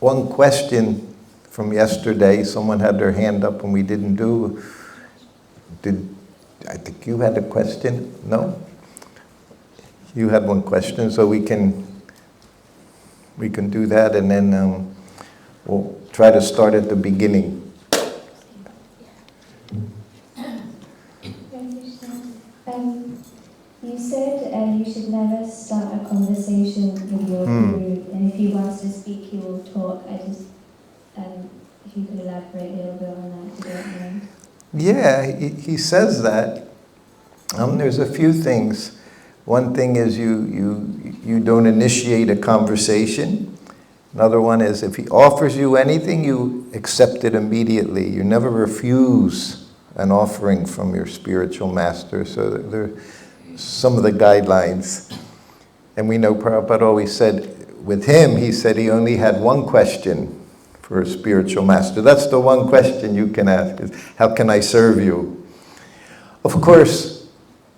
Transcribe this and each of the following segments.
one question from yesterday. Someone had their hand up and we didn't do. I think you had a question? No? You had one question, so we can do that, and then we'll try to start at the beginning. You said you should never start a conversation with your guru, and if he wants to speak, he will talk. If you could elaborate a little bit on that, I don't know. Yeah, he says that. There's a few things. One thing is you don't initiate a conversation. Another one is if he offers you anything, you accept it immediately. You never refuse an offering from your spiritual master. So there are some of the guidelines. And we know Prabhupada always said, with him, he said he only had one question for a spiritual master. That's the one question you can ask, is how can I serve you? Of course,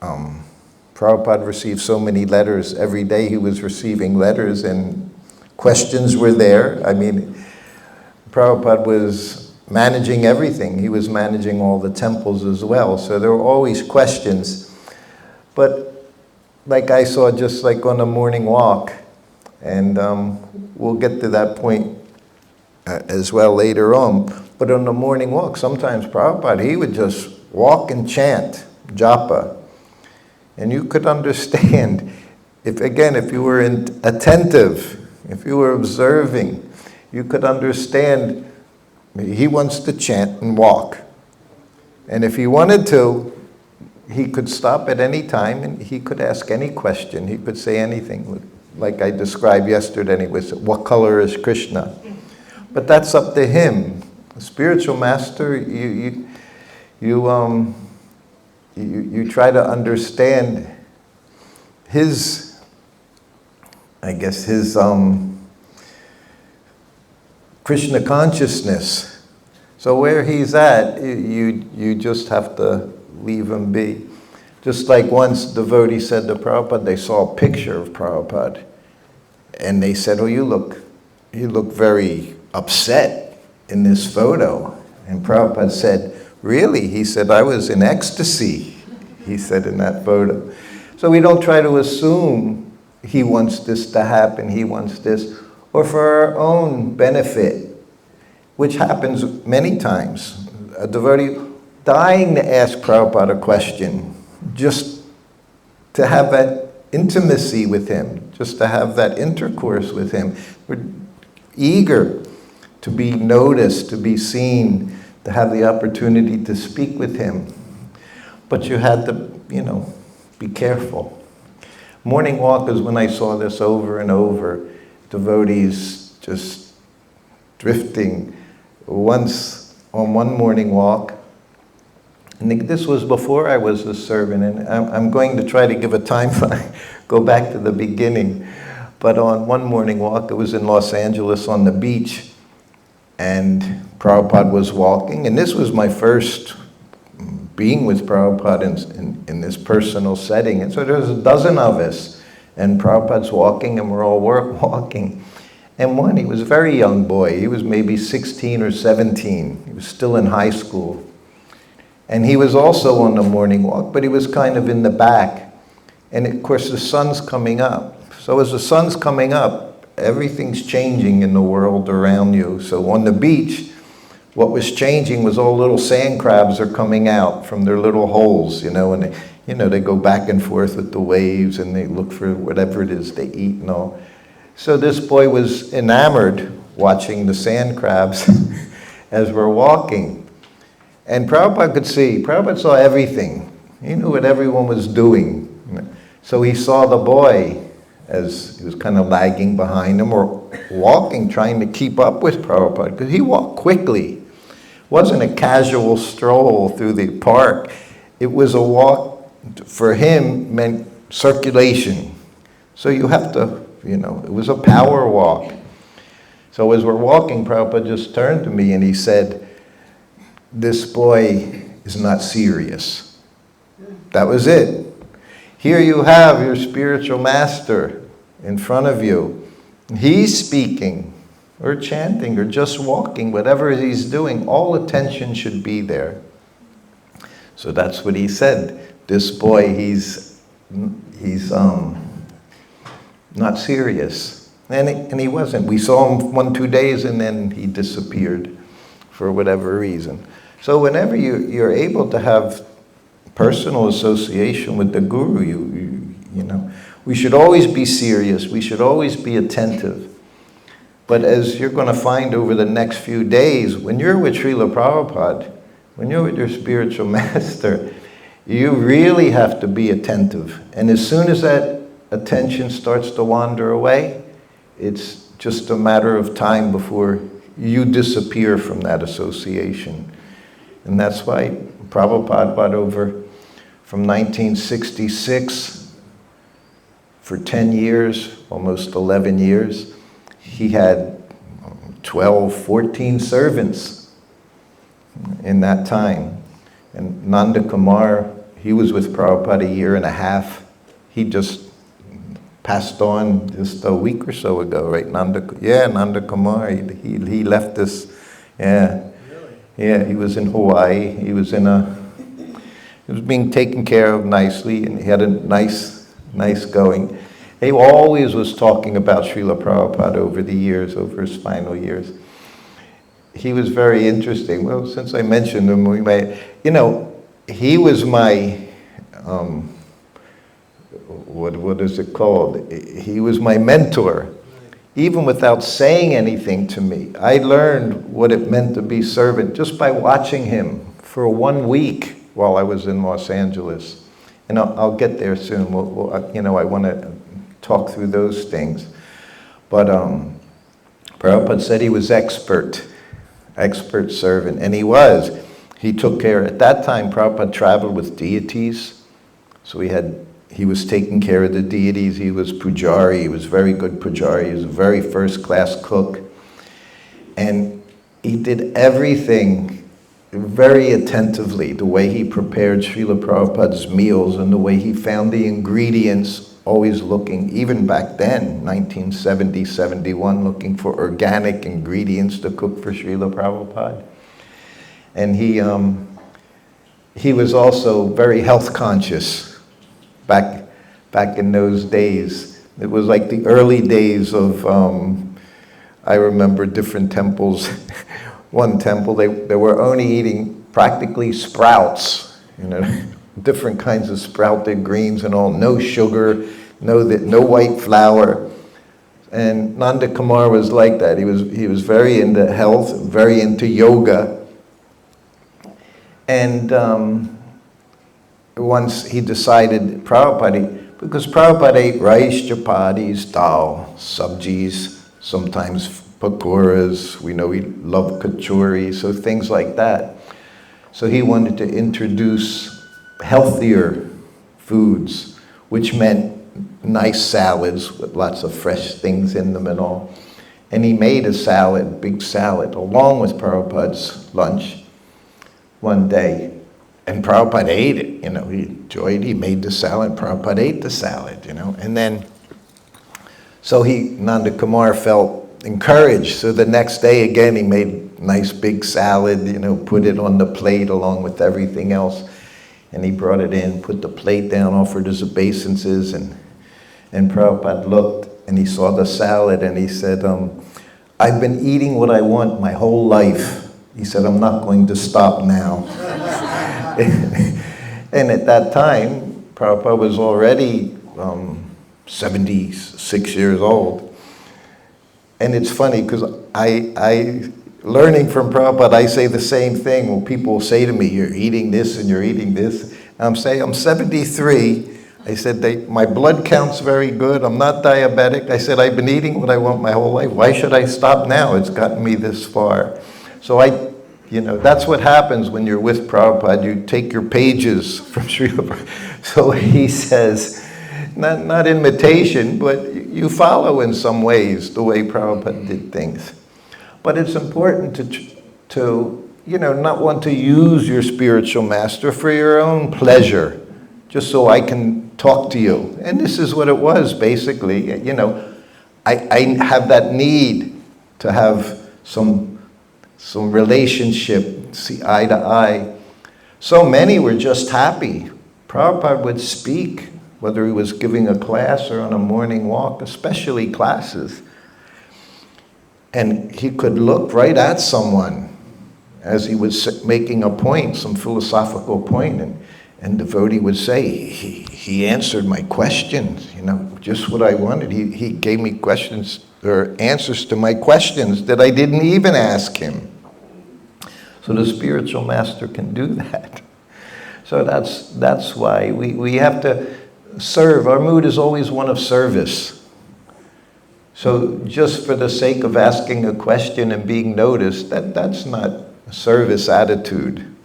Prabhupada received so many letters. Every day he was receiving letters and questions were there. I mean, Prabhupada was managing everything. He was managing all the temples as well. So there were always questions. But like I saw just like on a morning walk, and we'll get to that point as well later on. But on the morning walk, sometimes Prabhupada, he would just walk and chant japa. And you could understand, if you were attentive, if you were observing, you could understand he wants to chant and walk. And if he wanted to, he could stop at any time and he could ask any question. He could say anything. Like I described yesterday, he was, what color is Krishna? But that's up to him. A spiritual master, you try to understand his, Krishna consciousness. So where he's at, you just have to leave him be. Just like once a devotee said to Prabhupada, they saw a picture of Prabhupada, and they said, oh, you look very upset in this photo. And Prabhupada said, really? He said, I was in ecstasy, he said in that photo. So we don't try to assume he wants this to happen, he wants this, or for our own benefit, which happens many times. A devotee dying to ask Prabhupada a question, just to have that intimacy with him, just to have that intercourse with him. We're eager to be noticed, to be seen, to have the opportunity to speak with him. But you had to, be careful. Morning walk is when I saw this over and over, devotees just drifting. Once on one morning walk, and this was before I was a servant, and I'm going to try to give a timeline, go back to the beginning. But on one morning walk, it was in Los Angeles on the beach, and Prabhupada was walking, and this was my first being with Prabhupada in this personal setting. And so there's a dozen of us, and Prabhupada's walking, and we're all walking. And he was a very young boy. He was maybe 16 or 17. He was still in high school. And he was also on the morning walk, but he was kind of in the back. And of course, the sun's coming up. So as the sun's coming up, everything's changing in the world around you. So on the beach, what was changing was all little sand crabs are coming out from their little holes, and they go back and forth with the waves and they look for whatever it is they eat and all. So this boy was enamored watching the sand crabs as we're walking. And Prabhupada saw everything. He knew what everyone was doing. So he saw the boy as he was kind of lagging behind him or walking, trying to keep up with Prabhupada, because he walked quickly. It wasn't a casual stroll through the park. It was a walk, for him, meant circulation. So you have to, it was a power walk. So as we're walking, Prabhupada just turned to me and he said, this boy is not serious. That was it. Here you have your spiritual master in front of you. He's speaking. or chanting, or just walking, whatever he's doing, all attention should be there. So that's what he said. This boy, he's not serious. And he wasn't. We saw him 1-2 days and then he disappeared for whatever reason. So whenever you're able to have personal association with the Guru, you know, we should always be serious. We should always be attentive. But as you're going to find over the next few days, when you're with Srila Prabhupada, when you're with your spiritual master, you really have to be attentive. And as soon as that attention starts to wander away, it's just a matter of time before you disappear from that association. And that's why Prabhupada brought over from 1966 for 10 years, almost 11 years. He had 12, 14 servants in that time. And Nanda Kumar, he was with Prabhupada 1.5 years. He just passed on just a week or so ago, right? Nanda Kumar, he left us, yeah. Really? Yeah, he was in Hawaii. He was being taken care of nicely, and he had a nice going. He always was talking about Srila Prabhupada over the years, over his final years. He was very interesting. Well, since I mentioned him, he was my, what is it called? He was my mentor. Even without saying anything to me, I learned what it meant to be servant just by watching him for 1 week while I was in Los Angeles. And I'll get there soon. I want to talk through those things. But Prabhupada said he was expert servant, and he was. He took care. At that time, Prabhupada traveled with deities, so he was taking care of the deities. He was pujari. He was very good pujari. He was a very first-class cook, and he did everything very attentively. The way he prepared Srila Prabhupada's meals and the way he found the ingredients, always looking, even back then, 1970, 71, looking for organic ingredients to cook for Srila Prabhupada. And he was also very health conscious back in those days. It was like the early days of, I remember different temples. One temple, they were only eating practically sprouts, different kinds of sprouted greens and all, no sugar, no white flour. And Nanda Kumar was like that. He was very into health, very into yoga. And once he decided, because Prabhupada ate rice, chapatis, dal, sabjis, sometimes pakoras, we know he loved kachori, so things like that. So he wanted to introduce healthier foods, which meant nice salads with lots of fresh things in them and all. And he made a salad, big salad, along with Prabhupada's lunch one day. And Prabhupada ate it, he enjoyed it. He made the salad, Prabhupada ate the salad, And then, so Nanda Kumar felt encouraged. So the next day, again, he made nice big salad, put it on the plate along with everything else. And he brought it in, put the plate down, offered his obeisances, and Prabhupada looked and he saw the salad and he said, I've been eating what I want my whole life. He said, I'm not going to stop now. And at that time, Prabhupada was already 76 years old. And it's funny because I learning from Prabhupada, I say the same thing. When people say to me, you're eating this and you're eating this. And I'm saying, I'm 73. I said, my blood count's very good. I'm not diabetic. I said, I've been eating what I want my whole life. Why should I stop now? It's gotten me this far. So that's what happens when you're with Prabhupada. You take your pages from Srila Prabhupada. So he says, not imitation, but you follow in some ways the way Prabhupada did things. But it's important to not want to use your spiritual master for your own pleasure, just so I can talk to you. And this is what it was, basically. I have that need to have some relationship, see eye to eye. So many were just happy. Prabhupada would speak, whether he was giving a class or on a morning walk, especially classes. And he could look right at someone as he was making a point, some philosophical point, and the devotee would say, he answered my questions, just what I wanted. He gave me questions or answers to my questions that I didn't even ask him. So the spiritual master can do that. So that's why we have to serve. Our mood is always one of service. So just for the sake of asking a question and being noticed, that's not a service attitude.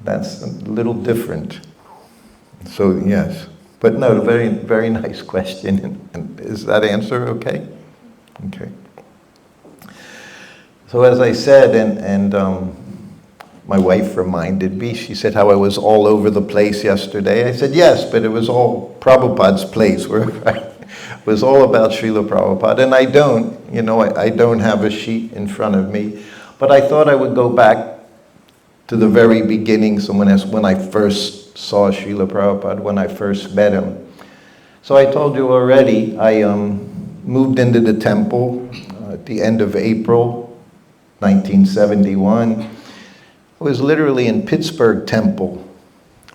That's a little different. So yes, but no, very, very nice question. And is that answer okay? Okay. So as I said, and my wife reminded me, she said how I was all over the place yesterday. I said, yes, but it was all Prabhupada's place, where it was all about Srila Prabhupada. And I don't have a sheet in front of me, but I thought I would go back to the very beginning, so when I first saw Srila Prabhupada, when I first met him. So I told you already, I moved into the temple at the end of April 1971. I was literally in Pittsburgh Temple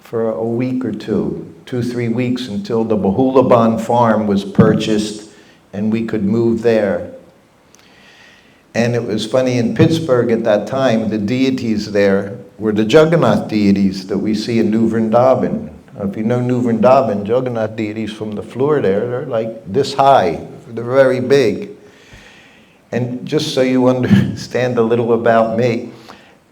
for a week or 3 weeks, until the Bahulaban farm was purchased and we could move there. And it was funny, in Pittsburgh at that time, the deities there were the Jagannath deities that we see in New Vrindavan. If you know New Vrindavan, Jagannath deities from the floor there, they're like this high, they're very big. And just so you understand a little about me,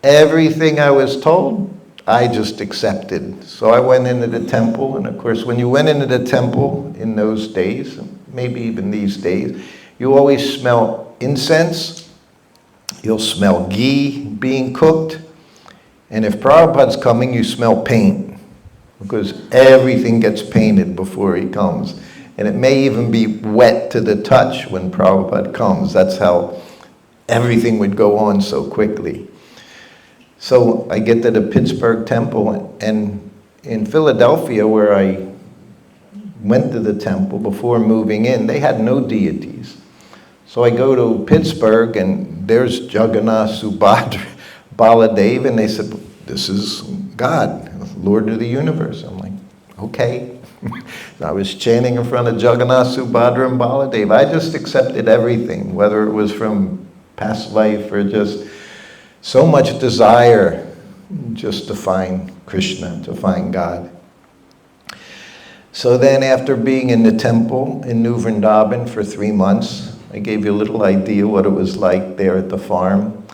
everything I was told, I just accepted. So I went into the temple, and of course when you went into the temple in those days, maybe even these days, you always smell incense, you'll smell ghee being cooked, and if Prabhupada's coming, you smell paint, because everything gets painted before he comes. And it may even be wet to the touch when Prabhupada comes. That's how everything would go on so quickly. So I get to the Pittsburgh temple, and in Philadelphia, where I went to the temple before moving in, they had no deities. So I go to Pittsburgh, and there's Jagannath, Subhadra, Baladev, and they said, this is God, Lord of the universe. I'm like, okay. I was chanting in front of Jagannath, Subhadra, and Baladev. I just accepted everything, whether it was from past life or just so much desire just to find Krishna, to find God. So then after being in the temple in New Vrindavan for 3 months, I gave you a little idea what it was like there at the farm.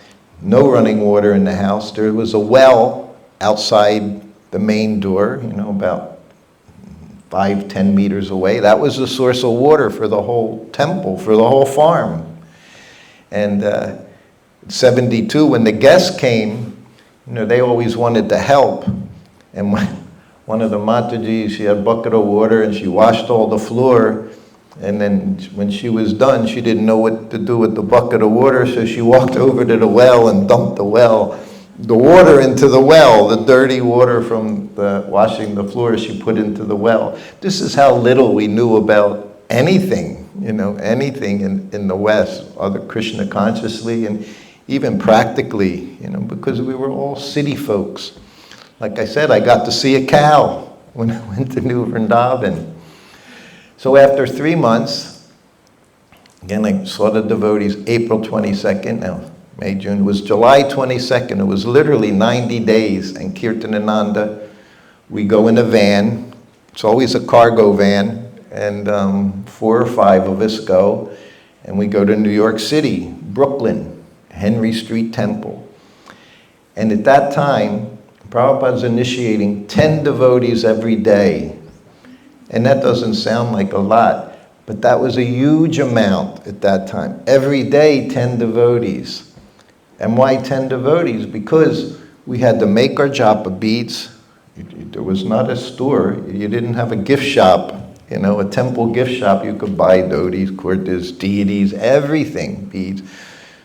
No running water in the house. There was a well outside the main door, about 5-10 meters away. That was the source of water for the whole temple, for the whole farm. And 72, when the guests came, they always wanted to help. And one of the Matajis, she had a bucket of water and she washed all the floor. And then when she was done, she didn't know what to do with the bucket of water, so she walked over to the well and dumped the water into the well. The dirty water from the washing the floor, she put into the well. This is how little we knew about anything, anything in the West, other Krishna consciously and even practically, because we were all city folks. Like I said, I got to see a cow when I went to New Vrindavan. So after 3 months, again, I saw the devotees April 22nd, now May, June, it was July 22nd, it was literally 90 days, and Kirtanananda, we go in a van, it's always a cargo van, and 4 or 5 of us go, and we go to New York City, Brooklyn, Henry Street Temple. And at that time, Prabhupada's initiating 10 devotees every day. And that doesn't sound like a lot, but that was a huge amount at that time. Every day, 10 devotees. And why 10 devotees? Because we had to make our japa beads. There was not a store. You didn't have a gift shop, a temple gift shop. You could buy dhotis, kurtas, deities, everything, beads.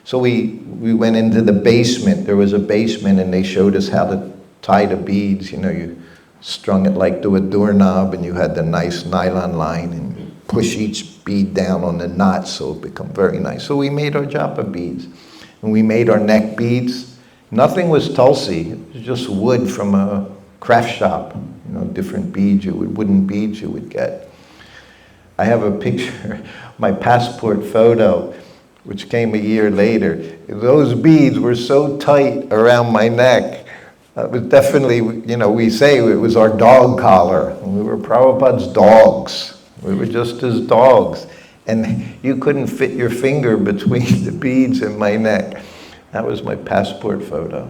So we went into the basement. There was a basement, and they showed us how to tie the beads. You know, you strung it like to a doorknob, and you had the nice nylon line, and push each bead down on the knot so it become very nice. So we made our japa beads, and we made our neck beads. Nothing was Tulsi. It was just wood from a craft shop. You know, different beads, wooden beads you would get. I have a picture, my passport photo, which came a year later. Those beads were so tight around my neck. It was definitely, you know, we say it was our dog collar. We were Prabhupada's dogs. We were just his dogs. And you couldn't fit your finger between the beads in my neck. That was my passport photo.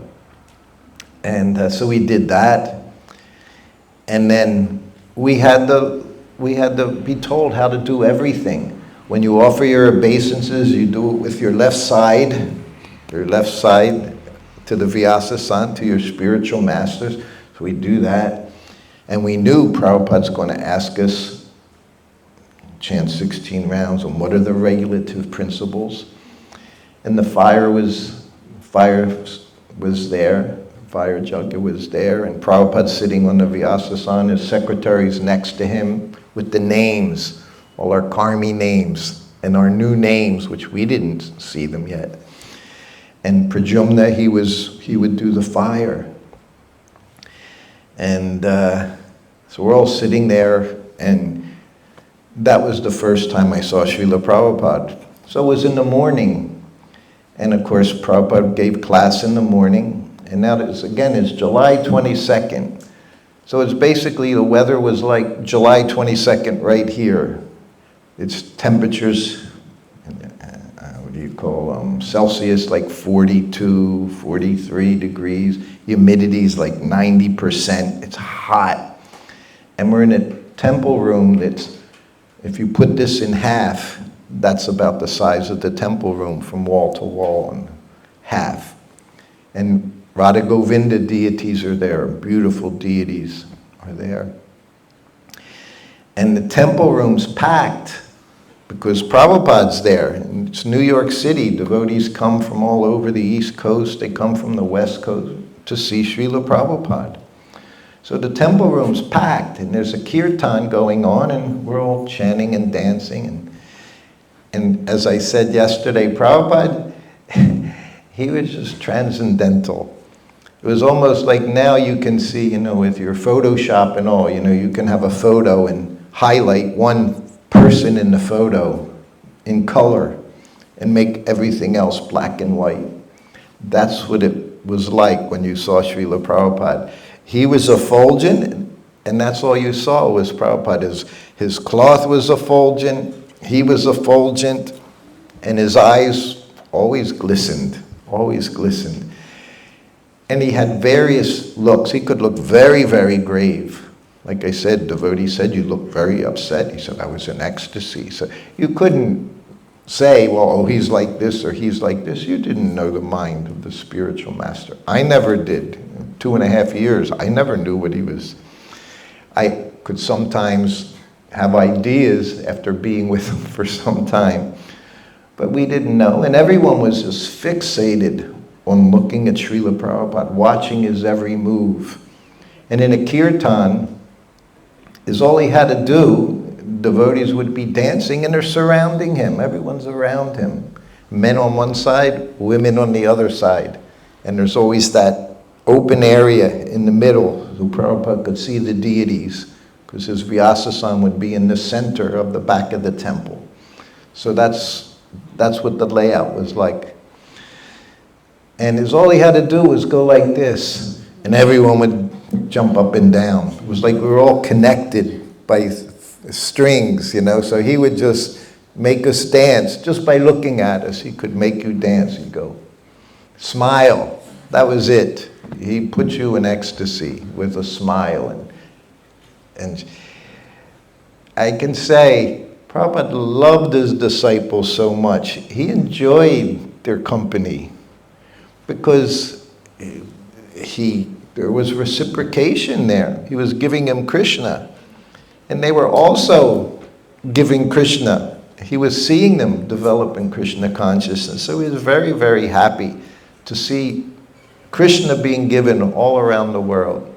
And so we did that. And then we had to be told how to do everything. When you offer your obeisances, you do it with your left side to the Vyasa-san, to your spiritual masters. So we do that. And we knew Prabhupada's going to ask us, chant 16 rounds, on what are the regulative principles. And the fire was there. Fire jugga was there, and Prabhupada sitting on the Vyasa-san, his secretaries next to him with the names, all our karmi names, and our new names, which we didn't see them yet. And Prajumna, he would do the fire. And so we're all sitting there, and that was the first time I saw Srila Prabhupada. So it was in the morning, and of course Prabhupada gave class in the morning. And now it's July 22nd. So it's basically, the weather was like July 22nd right here. It's temperatures, what do you call Celsius, like 42, 43 degrees. Humidity's like 90%. It's hot. And we're in a temple room that's, if you put this in half, that's about the size of the temple room from wall to wall, and half. And Radha Govinda deities are there, beautiful deities are there. And the temple room's packed because Prabhupada's there. And it's New York City. Devotees come from all over the East Coast. They come from the West Coast to see Srila Prabhupada. So the temple room's packed, and there's a kirtan going on, and we're all chanting and dancing. And as I said yesterday, Prabhupada, he was just transcendental. It was almost like now you can see, you know, with your Photoshop and all, you know, you can have a photo and highlight one person in the photo in color and make everything else black and white. That's what it was like when you saw Srila Prabhupada. He was effulgent, and that's all you saw was Prabhupada. His cloth was effulgent, he was effulgent, and his eyes always glistened, always glistened. And he had various looks. He could look very, very grave. Like I said, devotee said, you look very upset. He said, I was in ecstasy. So you couldn't say, well, oh, he's like this or he's like this. You didn't know the mind of the spiritual master. I never did. 2.5 years, I never knew what he was. I could sometimes have ideas after being with him for some time, but we didn't know. And everyone was just fixated on looking at Srila Prabhupada, watching his every move. And in a kirtan, is all he had to do, devotees would be dancing and they're surrounding him. Everyone's around him. Men on one side, women on the other side. And there's always that open area in the middle so Prabhupada could see the deities, because his Vyasa-san would be in the center of the back of the temple. So that's what the layout was like. And all he had to do was go like this, and everyone would jump up and down. It was like we were all connected by strings, you know, so he would just make us dance. Just by looking at us, he could make you dance. He'd go, smile. That was it. He put you in ecstasy with a smile. And I can say, Prabhupada loved his disciples so much. He enjoyed their company because there was reciprocation there. He was giving him Krishna. And they were also giving Krishna he was seeing them develop in Krishna consciousness. So he was very, very happy to see Krishna being given all around the world.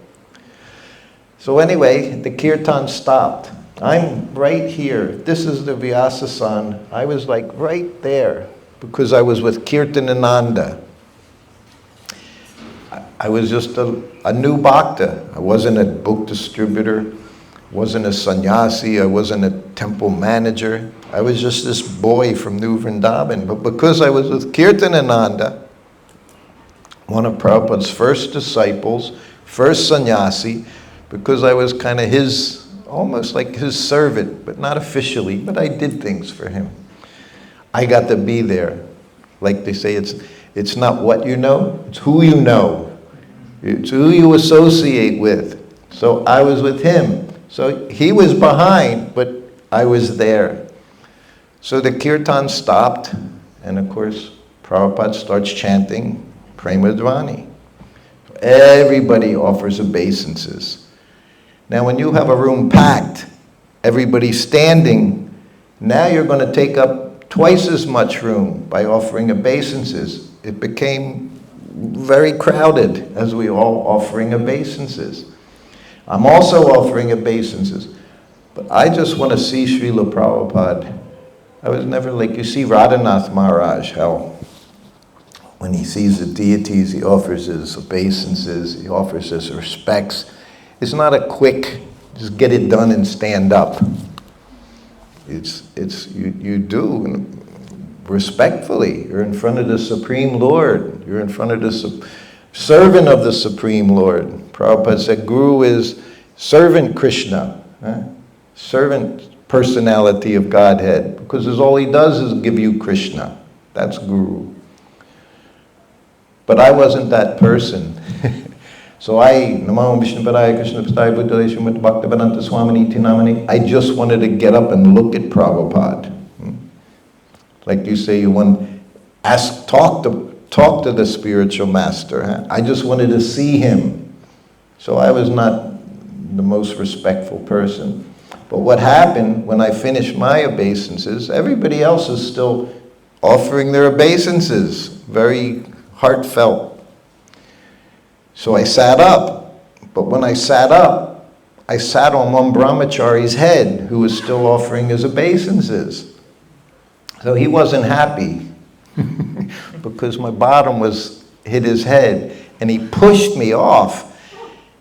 So anyway, the kirtan stopped. I'm right here. This is the Vyasasan. I was like right there because I was with Kirtanananda. I was just a new bhakta. I wasn't a book distributor, wasn't a sannyasi, I wasn't a temple manager. I was just this boy from New Vrindavan. But because I was with Kirtanananda, one of Prabhupada's first disciples, first sannyasi, because I was kind of his, almost like his servant, but not officially, but I did things for him. I got to be there. Like they say, it's not what you know, it's who you know. It's who you associate with. So I was with him. So he was behind, but I was there. So the kirtan stopped, and of course, Prabhupada starts chanting Premadvani. Everybody offers obeisances. Now when you have a room packed, everybody's standing, now you're going to take up twice as much room by offering obeisances. It became very crowded as we all offering obeisances. I'm also offering obeisances, but I just want to see Srila Prabhupada. I was never like, you see Radhanath Maharaj, how when he sees the deities, he offers his obeisances, he offers his respects. It's not a quick, just get it done and stand up. You do respectfully. You're in front of the Supreme Lord. You're in front of the servant of the Supreme Lord. Prabhupada said Guru is servant Krishna, servant personality of Godhead, because all he does is give you Krishna. That's Guru. But I wasn't that person. So I just wanted to get up and look at Prabhupada. Like you say, you want talk to the spiritual master. I just wanted to see him. So I was not the most respectful person. But what happened when I finished my obeisances, everybody else is still offering their obeisances, very heartfelt. So I sat up, but when I sat up, I sat on one brahmachari's head who was still offering his obeisances. So he wasn't happy because my bottom hit his head, and he pushed me off.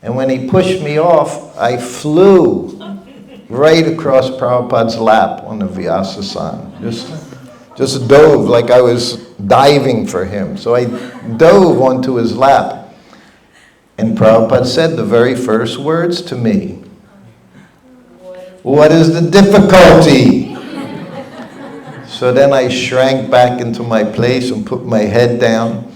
And when he pushed me off, I flew right across Prabhupada's lap on the Vyasasan. Just dove like I was diving for him. So I dove onto his lap. And Prabhupada said the very first words to me, "What is the difficulty?" So then I shrank back into my place and put my head down.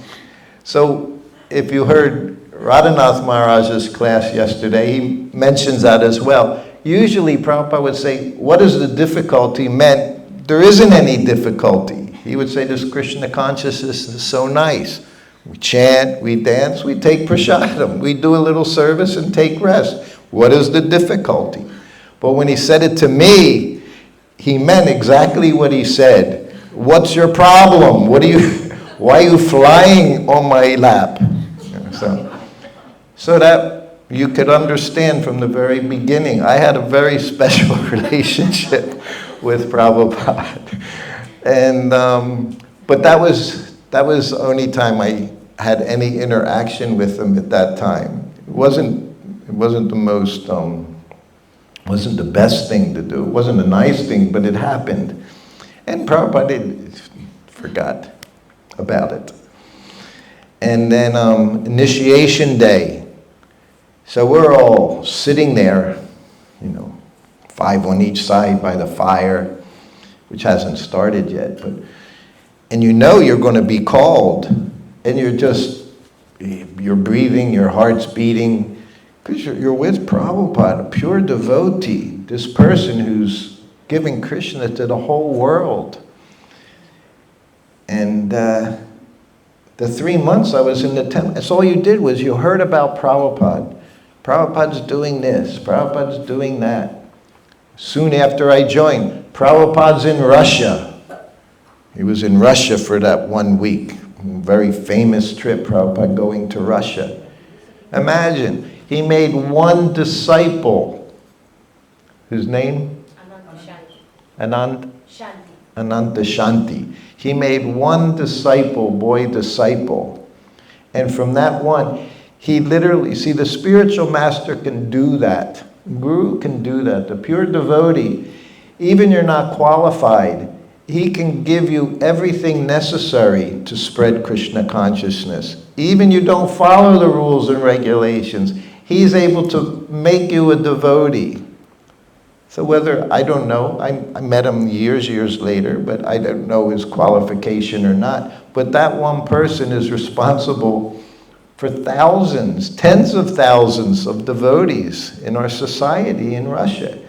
So if you heard Radhanath Maharaj's class yesterday, he mentions that as well. Usually Prabhupada would say, what is the difficulty meant? There isn't any difficulty. He would say this Krishna consciousness is so nice. We chant, we dance, we take prasadam. We do a little service and take rest. What is the difficulty? But when he said it to me, he meant exactly what he said. What's your problem? Why are you flying on my lap? So that you could understand from the very beginning, I had a very special relationship with Prabhupada. And, but that was the only time I had any interaction with him at that time. It wasn't the most, wasn't the best thing to do. It wasn't a nice thing, but it happened. And Prabhupada forgot about it. And then initiation day. So we're all sitting there, 5 on each side by the fire, which hasn't started yet. And you're going to be called. And you're breathing, your heart's beating, because you're with Prabhupada, a pure devotee, this person who's giving Krishna to the whole world. And the 3 months I was in the temple, that's all you did was you heard about Prabhupada. Prabhupada's doing this, Prabhupada's doing that. Soon after I joined, Prabhupada's in Russia. He was in Russia for that 1 week. Very famous trip, Prabhupada going to Russia. Imagine, he made one disciple. Whose name? Ananda Shanti. He made one disciple, boy disciple. And from that one, he literally, see, the spiritual master can do that. Guru can do that. The pure devotee, even you're not qualified, he can give you everything necessary to spread Krishna consciousness. Even you don't follow the rules and regulations, he's able to make you a devotee. So whether, I don't know, I met him years later, but I don't know his qualification or not. But that one person is responsible for thousands, tens of thousands of devotees in our society in Russia.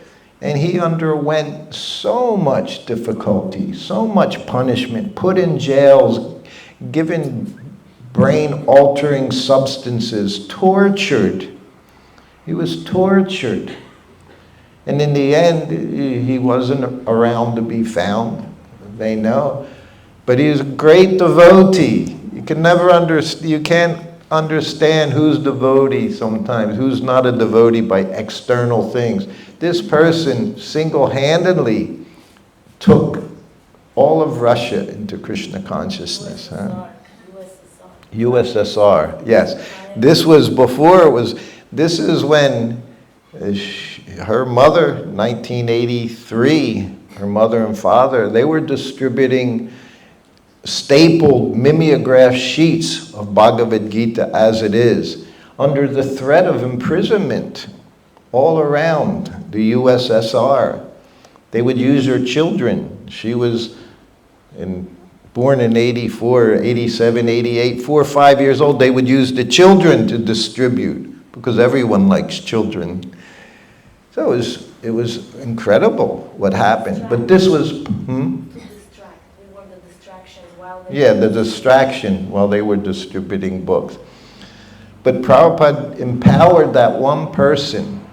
And he underwent so much difficulty, so much punishment, put in jails, given brain-altering substances, tortured. He was tortured. And in the end, he wasn't around to be found. They know. But he was a great devotee. You can never understand, you can't understand who's devotee sometimes, who's not a devotee by external things. This person single-handedly took all of Russia into Krishna consciousness. USSR, yes. This was before it was, this is when her mother, 1983, her mother and father, they were distributing stapled mimeograph sheets of Bhagavad Gita as it is, under the threat of imprisonment all around the USSR. They would use her children. She was born in 84, 87, 88, 4 or 5 years old. They would use the children to distribute because everyone likes children. So it was incredible what happened. But this was... Yeah, the distraction while they were distributing books. But Prabhupada empowered that one person.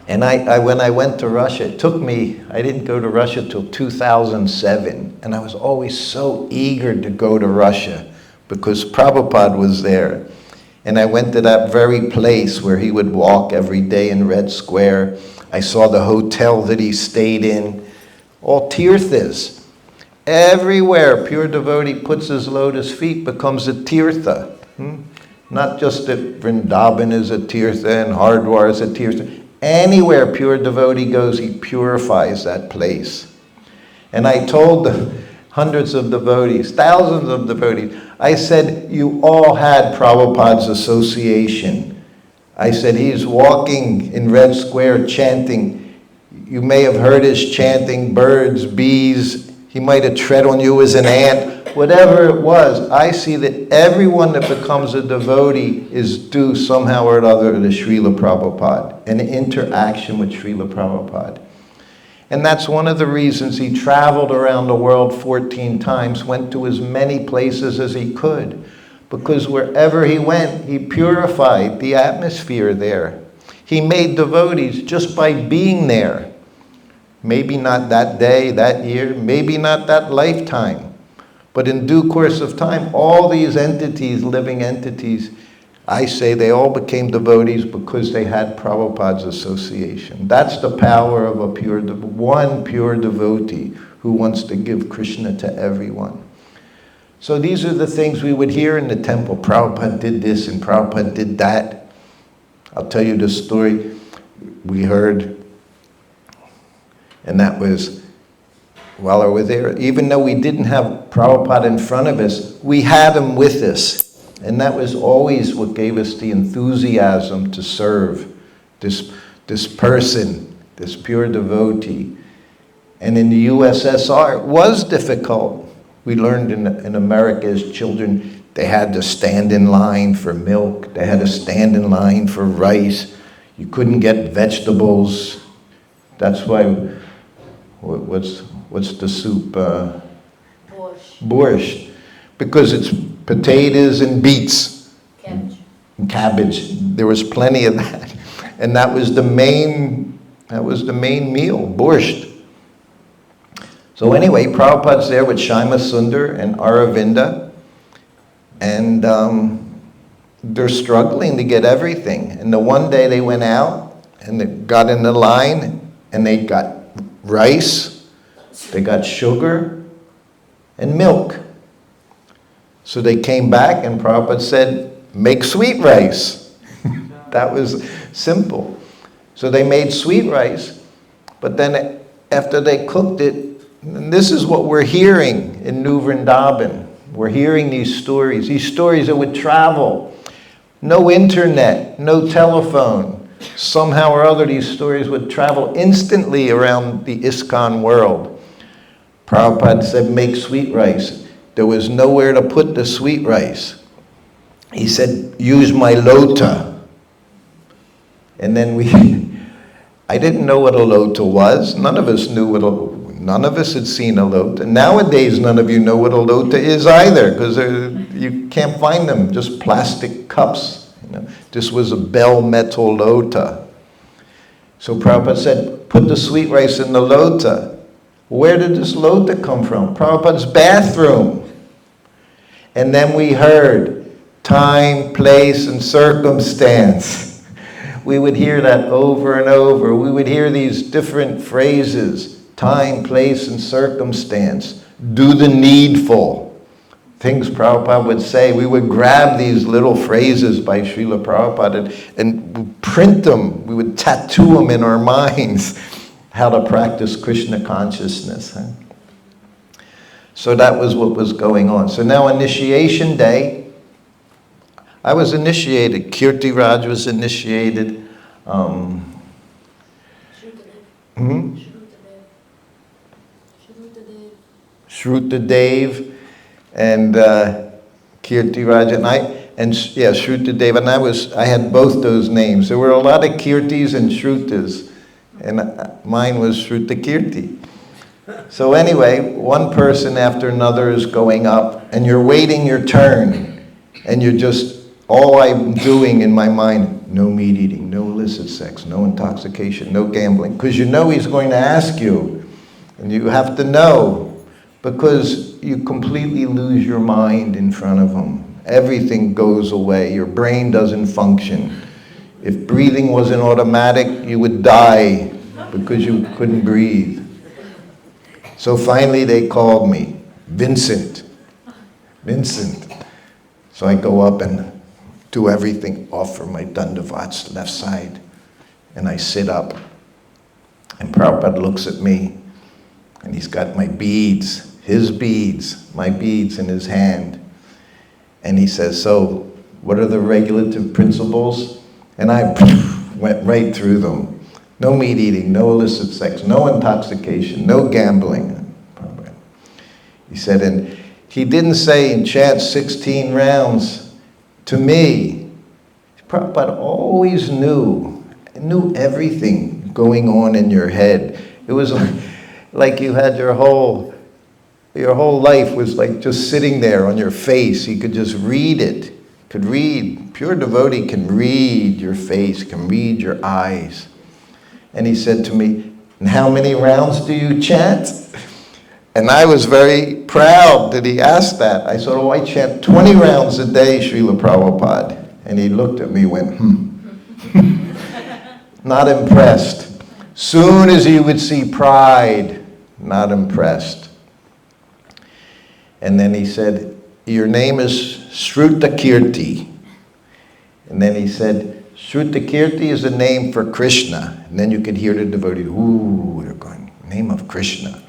And when I went to Russia, it took me, I didn't go to Russia till 2007. And I was always so eager to go to Russia because Prabhupada was there. And I went to that very place where he would walk every day in Red Square. I saw the hotel that he stayed in, all tirthas. Everywhere pure devotee puts his lotus feet becomes a tirtha. Not just that Vrindavan is a tirtha and Hardwar is a tirtha. Anywhere pure devotee goes, he purifies that place. And I told the hundreds of devotees, thousands of devotees, I said, you all had Prabhupada's association. I said, he's walking in Red Square chanting. You may have heard his chanting, birds, bees. He might have tread on you as an ant. Whatever it was, I see that everyone that becomes a devotee is due somehow or other to Srila Prabhupada, an interaction with Srila Prabhupada. And that's one of the reasons he traveled around the world 14 times, went to as many places as he could, because wherever he went, he purified the atmosphere there. He made devotees just by being there. Maybe not that day, that year, maybe not that lifetime. But in due course of time, all these entities, living entities, I say they all became devotees because they had Prabhupada's association. That's the power of a one pure devotee who wants to give Krishna to everyone. So these are the things we would hear in the temple. Prabhupada did this and Prabhupada did that. I'll tell you the story we heard. And that was, while we were there, even though we didn't have Prabhupada in front of us, we had him with us. And that was always what gave us the enthusiasm to serve this person, this pure devotee. And in the USSR, it was difficult. We learned in America as children, they had to stand in line for milk. They had to stand in line for rice. You couldn't get vegetables. That's why... What's the soup? Borscht. Because it's potatoes and beets. Cabbage. There was plenty of that. And that was the main That was the main meal, borscht. So anyway, Prabhupada's there with Shyama Sundar and Aravinda, and they're struggling to get everything. And the one day they went out and they got in the line and they got rice, they got sugar, and milk. So they came back and Prabhupada said, make sweet rice. That was simple. So they made sweet rice, but then after they cooked it, and this is what we're hearing in New Vrindavan. We're hearing these stories that would travel. No internet, no telephone. Somehow or other, these stories would travel instantly around the ISKCON world. Prabhupada said, make sweet rice. There was nowhere to put the sweet rice. He said, use my lota. And then I didn't know what a lota was. None of us knew none of us had seen a lota. Nowadays, none of you know what a lota is either, because you can't find them, just plastic cups. This was a bell metal lota. So Prabhupada said, put the sweet rice in the lota. Where did this lota come from? Prabhupada's bathroom. And then we heard time, place, and circumstance. We would hear that over and over. We would hear these different phrases, time, place, and circumstance. Do the needful. Things Prabhupada would say. We would grab these little phrases by Srila Prabhupada and print them. We would tattoo them in our minds, how to practice Krishna consciousness. So that was what was going on. So now initiation day, I was initiated. Kirti Raj was initiated. Sruta Dev and Kirti Raj Sruta Dev, and I had both those names. There were a lot of Kirtis and Shrutas, and mine was Sruta Kirti. So anyway, one person after another is going up, and you're waiting your turn, and you're just, all I'm doing in my mind, no meat eating, no illicit sex, no intoxication, no gambling, because you know he's going to ask you, and you have to know, because you completely lose your mind in front of him. Everything goes away, your brain doesn't function. If breathing wasn't automatic, you would die because you couldn't breathe. So finally they called me, Vincent. So I go up and do everything, offer my Dandavats left side, and I sit up. And Prabhupada looks at me, and he's got my beads, my beads in his hand. And he says, so what are the regulative principles? And I went right through them. No meat eating, no illicit sex, no intoxication, no gambling. He said, and he didn't say in chant 16 rounds to me. Prabhupada always knew everything going on in your head. It was like you had your whole life was like just sitting there on your face. He could just read it, could read. Pure devotee can read your face, can read your eyes. And he said to me, and how many rounds do you chant? And I was very proud that he asked that. I said, oh, I chant 20 rounds a day, Srila Prabhupada. And he looked at me and went, Not impressed. Soon as he would see pride, not impressed. And then he said, your name is Sruta Kirti. And then he said, Sruta Kirti is a name for Krishna. And then you could hear the devotee, ooh, they're going, name of Krishna.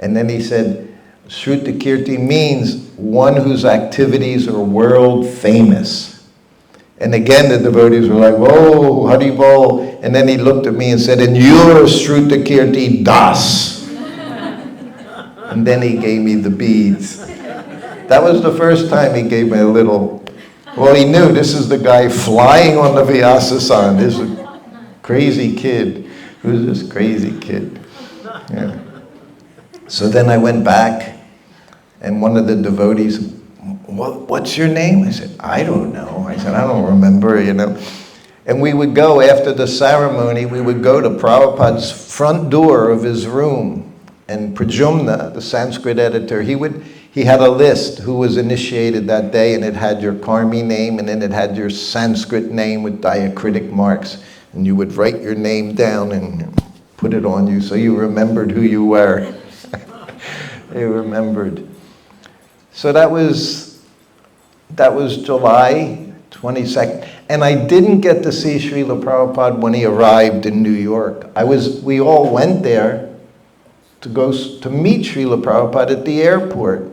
And then he said, Sruta Kirti means one whose activities are world famous. And again the devotees were like, whoa, Haribol. And then he looked at me and said, and you're Sruta Kirti Das. And then he gave me the beads. That was the first time he gave me a little, well, he knew this is the guy flying on the Vyasasan. This is a crazy kid. Who's this crazy kid? Yeah. So then I went back, and one of the devotees, what's your name? I said, I don't know. I said, I don't remember, And we would go, after the ceremony, we would go to Prabhupada's front door of his room. And Prajumna, the Sanskrit editor, he had a list who was initiated that day, and it had your Karmi name, and then it had your Sanskrit name with diacritic marks. And you would write your name down and put it on you so you remembered who you were. You remembered. So that was July 22nd. And I didn't get to see Srila Prabhupada when he arrived in New York. We all went there to meet Srila Prabhupada at the airport.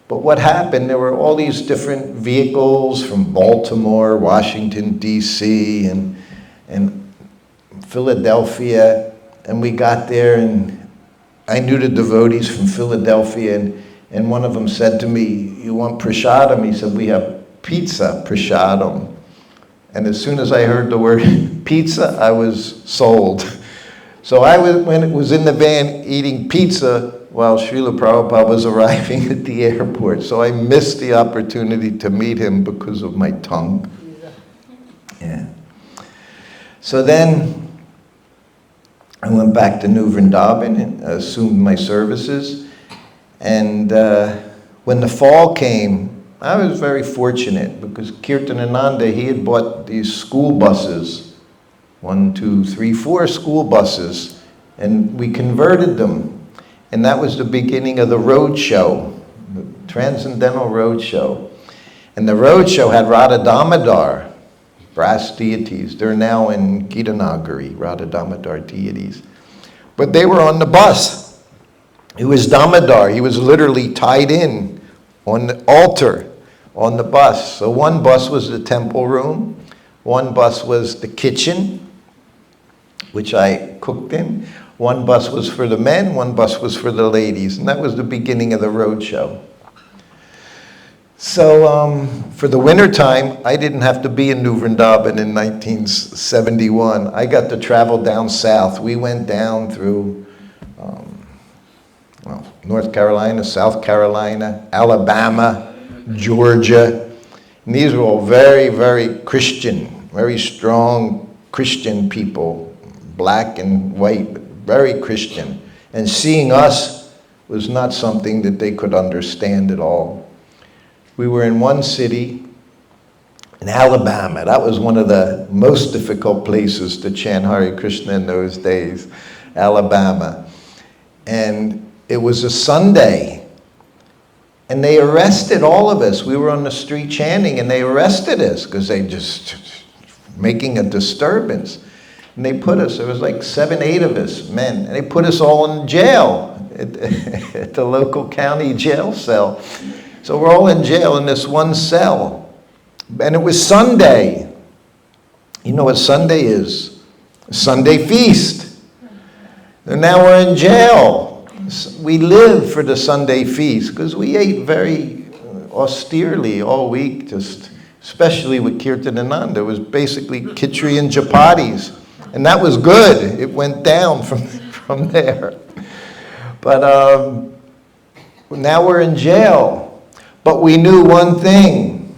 But what happened, there were all these different vehicles from Baltimore, Washington, D.C., and Philadelphia. And we got there, and I knew the devotees from Philadelphia, and one of them said to me, "You want prasadam?" He said, "We have pizza prasadam." And as soon as I heard the word pizza, I was sold. So when it was in the van eating pizza while Srila Prabhupada was arriving at the airport. So I missed the opportunity to meet him because of my tongue. Yeah. So then I went back to New Vrindavan and assumed my services. And when the fall came, I was very fortunate because Kirtanananda, he had bought these school buses, 1, 2, 3, 4 school buses, and we converted them. And that was the beginning of the road show, the Transcendental Road Show. And the road show had Radha Damodar, brass deities. They're now in Gitanagari, Radha Damodar deities. But they were on the bus. It was Damodar. He was literally tied in on the altar on the bus. So one bus was the temple room, one bus was the kitchen, which I cooked in, one bus was for the men, one bus was for the ladies, and that was the beginning of the road show. So for the winter time, I didn't have to be in New Vrindavan in 1971. I got to travel down south. We went down through North Carolina, South Carolina, Alabama, Georgia. And these were all very, very Christian, very strong Christian people, black and white, but very Christian. And seeing us was not something that they could understand at all. We were in one city in Alabama. That was one of the most difficult places to chant Hare Krishna in those days, Alabama. And it was a Sunday. And they arrested all of us. We were on the street chanting, and they arrested us because they just making a disturbance. And they put us, there was like 7, 8 of us, men, and they put us all in jail at the local county jail cell. So we're all in jail in this one cell. And it was Sunday. You know what Sunday is? A Sunday feast. And now we're in jail. We lived for the Sunday feast because we ate very austerely all week, just especially with Kirtanananda. It was basically khichdi and chapatis. And that was good. It went down from there. But now we're in jail. But we knew one thing.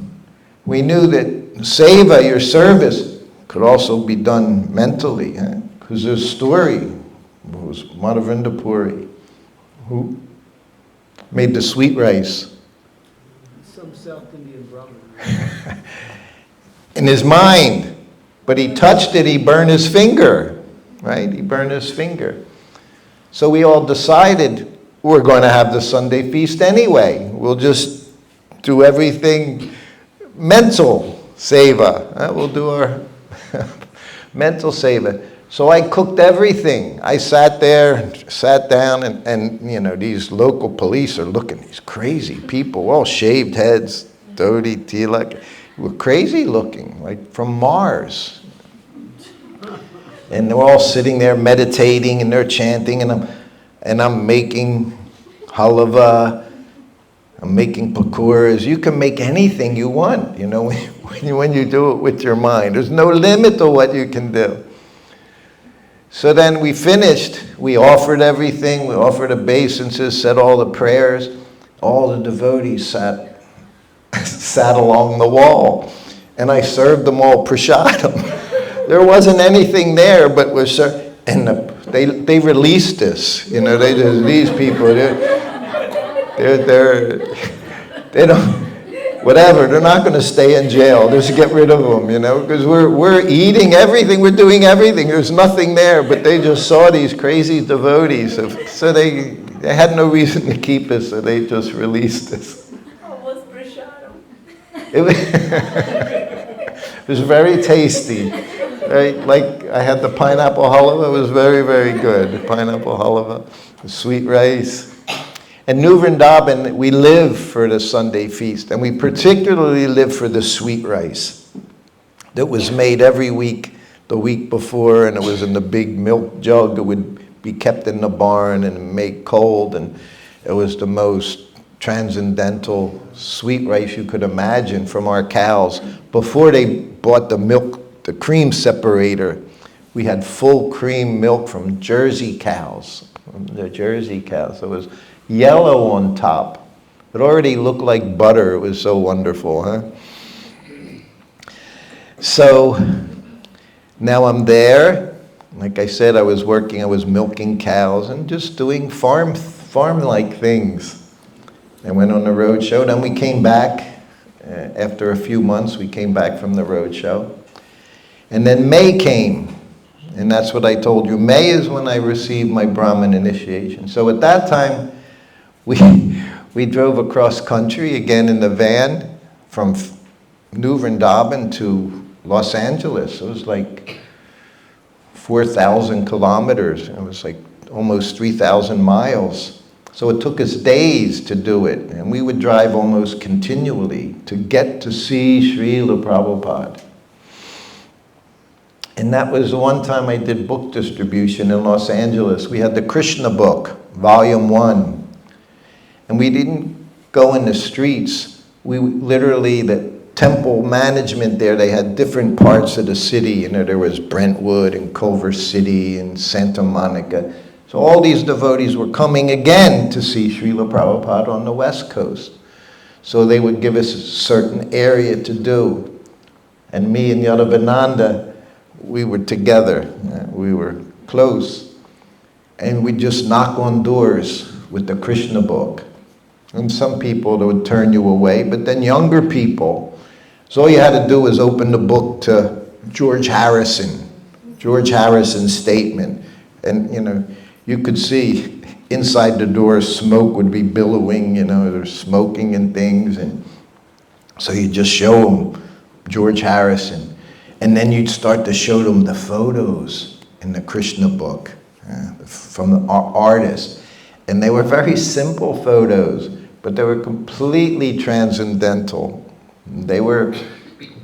We knew that seva, your service, could also be done mentally. Because there's a story. It was Madhavendra Puri, who made the sweet rice. Some South Indian brother. In his mind. But he touched it, he burned his finger, right? He burned his finger. So we all decided we're going to have the Sunday feast anyway. We'll just do everything mental seva. We'll do our mental seva. So I cooked everything. I sat there, sat down, and you know, these local police are looking, these crazy people, all shaved heads, dhoti, tilak. We're crazy looking, like from Mars. And they're all sitting there meditating and they're chanting, and I'm making halava, I'm making pakoras. You can make anything you want, you know, when you do it with your mind. There's no limit to what you can do. So then we finished, we offered everything, we offered obeisances, said all the prayers. All the devotees sat along the wall, and I served them all prasadam. there wasn't anything there, but was and they released this. You know, they just, these people, they don't. Whatever, they're not going to stay in jail. Just get rid of them, you know, because we're eating everything, we're doing everything. There's nothing there, but they just saw these crazy devotees, so they had no reason to keep us, so they just released us. Almost prashadam. It was very tasty. Right? Like I had the pineapple halva. It was very, very good. The pineapple halva, the sweet rice. And New Vrindavan, we live for the Sunday feast, and we particularly live for the sweet rice that was made every week, the week before, and it was in the big milk jug. It would be kept in the barn and made cold, and it was the most transcendental sweet rice you could imagine from our cows. Before they bought the milk, the cream separator, we had full cream milk from Jersey cows, the Jersey cows. It was yellow on top. It already looked like butter. It was so wonderful, huh? So now I'm there. Like I said, I was milking cows and just doing farm-like things. I went on the road show. Then we came back. After a few months, we came back from the road show. And then May came. And that's what I told you. May is when I received my Brahmin initiation. So at that time, we drove across country again in the van from New Vrindavan to Los Angeles. It was like 4,000 kilometers. It was like almost 3,000 miles. So it took us days to do it. And we would drive almost continually to get to see Srila Prabhupada. And that was the one time I did book distribution in Los Angeles. We had the Krishna book, Volume 1. And we didn't go in the streets. We literally, the temple management there, they had different parts of the city. You know, there was Brentwood and Culver City and Santa Monica. So all these devotees were coming again to see Srila Prabhupada on the West Coast. So they would give us a certain area to do. And me and Yadavananda, we were together. We were close. And we'd just knock on doors with the Krishna book. And some people, they would turn you away, but then younger people, so all you had to do was open the book to George Harrison's statement. And, you know, you could see inside the door smoke would be billowing, you know, they're smoking and things. And so you just show them George Harrison. And then you'd start to show them the photos in the Krishna book from the artist. And they were very simple photos, but they were completely transcendental. They were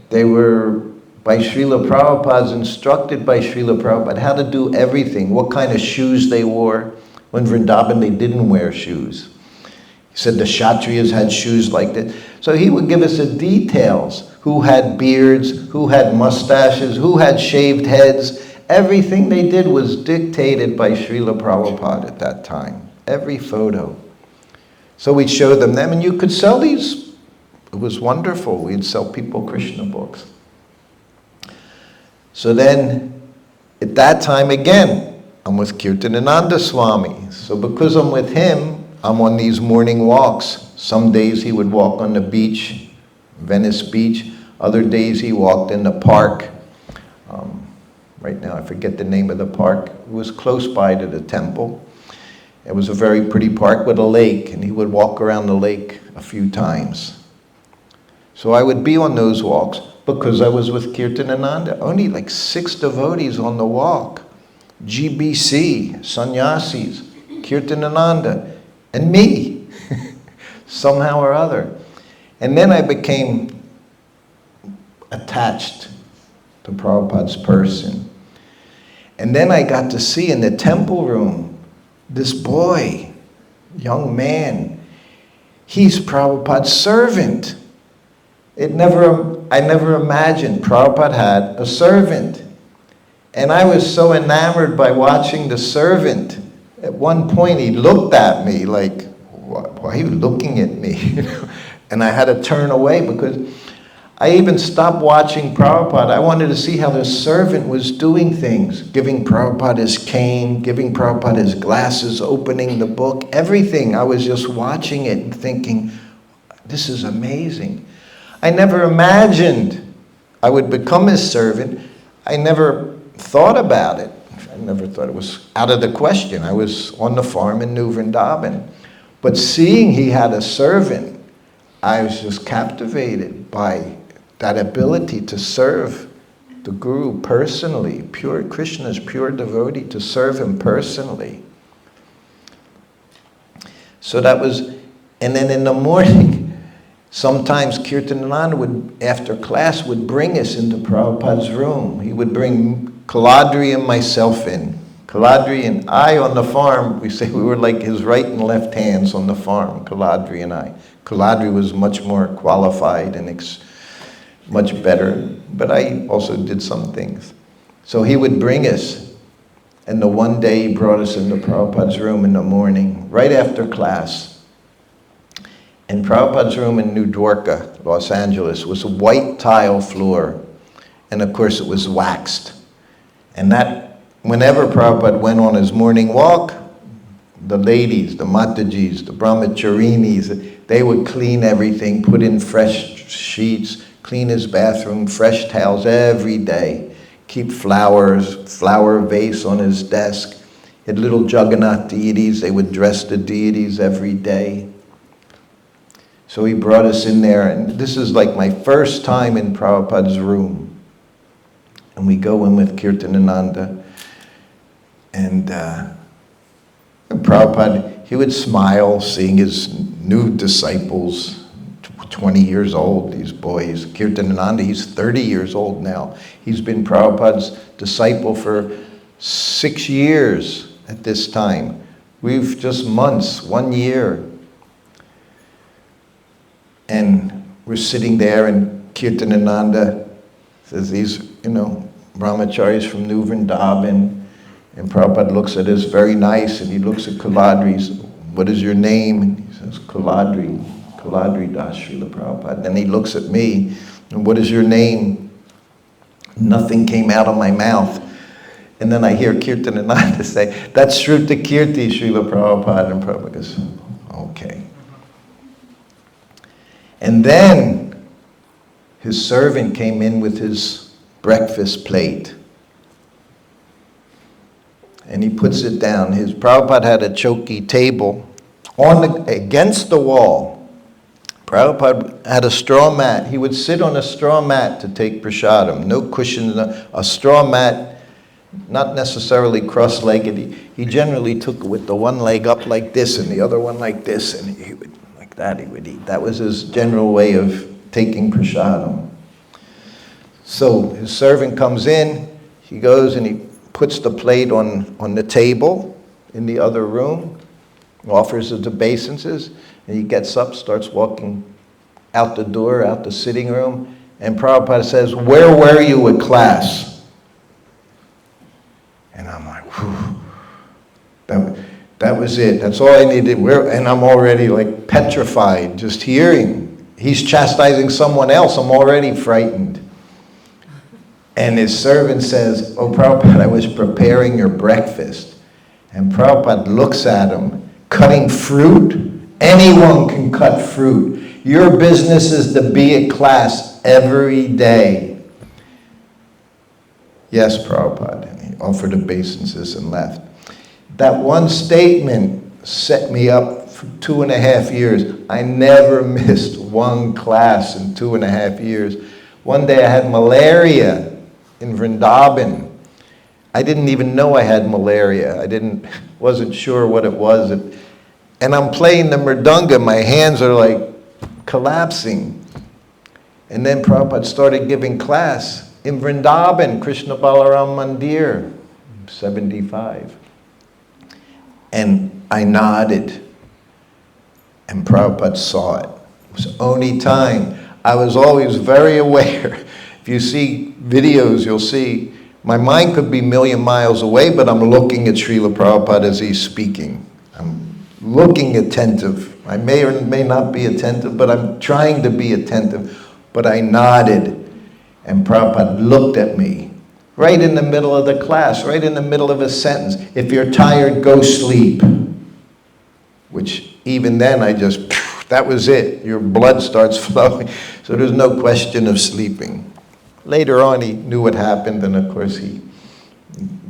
by Srila Prabhupada's, instructed by Srila Prabhupada how to do everything, what kind of shoes they wore. When Vrindavan, they didn't wear shoes. He said the Kshatriyas had shoes like that. So he would give us the details, who had beards, who had mustaches, who had shaved heads. Everything they did was dictated by Srila Prabhupada at that time. Every photo. So we'd show them, and you could sell these. It was wonderful. We'd sell people Krishna books. So then, at that time again, I'm with Kirtanananda Swami. So because I'm with him, I'm on these morning walks. Some days he would walk on the beach, Venice Beach. Other days he walked in the park. Right now I forget the name of the park. It was close by to the temple. It was a very pretty park with a lake, and he would walk around the lake a few times. So I would be on those walks because I was with Kirtanananda. Only like 6 devotees on the walk. GBC, sannyasis, Kirtanananda, and me, somehow or other. And then I became attached to Prabhupada's person. And then I got to see in the temple room, this boy, young man, he's Prabhupada's servant. I never imagined Prabhupada had a servant. And I was so enamored by watching the servant. At one point he looked at me like, why are you looking at me? And I had to turn away because I even stopped watching Prabhupada. I wanted to see how the servant was doing things, giving Prabhupada his cane, giving Prabhupada his glasses, opening the book, everything. I was just watching it and thinking, this is amazing. I never imagined I would become his servant. I never thought about it. I never thought it was out of the question. I was on the farm in New Vrindavan. But seeing he had a servant, I was just captivated by that ability to serve the Guru personally, pure Krishna's pure devotee, to serve him personally. So that was, and then in the morning, sometimes Kirtanananda would, after class, would bring us into Prabhupada's room. He would bring Kaladri and myself in. Kaladri and I on the farm, we say we were like his right and left hands on the farm, Kaladri and I. Kaladri was much more qualified and much better, but I also did some things. So he would bring us, and the one day he brought us into Prabhupada's room in the morning, right after class. And Prabhupada's room in New Dwarka, Los Angeles, was a white tile floor, and of course it was waxed. And that, whenever Prabhupada went on his morning walk, the ladies, the Matajis, the Brahmacharinis, they would clean everything, put in fresh sheets, clean his bathroom, fresh towels every day, keep flowers, flower vase on his desk. He had little Jagannath deities, they would dress the deities every day. So he brought us in there, and this is like my first time in Prabhupada's room. And we go in with Kirtanananda, and Prabhupada, he would smile seeing his new disciples, 20 years old, these boys. Kirtanananda, he's 30 years old now. He's been Prabhupada's disciple for 6 years at this time. We've just months, 1 year. And we're sitting there, and Kirtanananda says, these, brahmacharis from New Vrindavan. And Prabhupada looks at us very nice, and he looks at Kaladri. He says, what is your name? And he says, Kaladri Das, Srila Prabhupada. Then he looks at me, and what is your name? Nothing came out of my mouth. And then I hear Kirtanananda say, that's Sruta Kirti, Srila Prabhupada. And Prabhupada goes, okay. And then his servant came in with his breakfast plate. And he puts it down. His Prabhupada had a choki table against the wall. Prabhupada had a straw mat. He would sit on a straw mat to take prasadam. No cushions, a straw mat, not necessarily cross-legged. He generally took it with the one leg up like this and the other one like this, and he would, like that, he would eat. That was his general way of taking prasadam. So his servant comes in, he goes and he puts the plate on the table in the other room, offers it to obeisances, and he gets up, starts walking out the door, out the sitting room, and Prabhupada says, where were you at class? And I'm like, whew, that was it. That's all I needed. And I'm already like petrified, just hearing. He's chastising someone else. I'm already frightened. And his servant says, oh, Prabhupada, I was preparing your breakfast. And Prabhupada looks at him, cutting fruit. Anyone can cut fruit. Your business is to be at class every day. Yes, Prabhupada. And he offered obeisances and left. That one statement set me up for 2.5 years. I never missed one class in 2.5 years. One day I had malaria in Vrindavan. I didn't even know I had malaria. Wasn't sure what it was. And I'm playing the mridanga, my hands are like collapsing. And then Prabhupada started giving class in Vrindavan, Krishna Balaram Mandir, 75. And I nodded, and Prabhupada saw it. It was the only time. I was always very aware. If you see videos, you'll see my mind could be a million miles away, but I'm looking at Srila Prabhupada as he's speaking. I'm looking attentive. I may or may not be attentive, but I'm trying to be attentive. But I nodded, and Prabhupada looked at me, right in the middle of the class, right in the middle of a sentence. If you're tired, go sleep. Which even then that was it. Your blood starts flowing. So there's no question of sleeping. Later on, he knew what happened, and of course he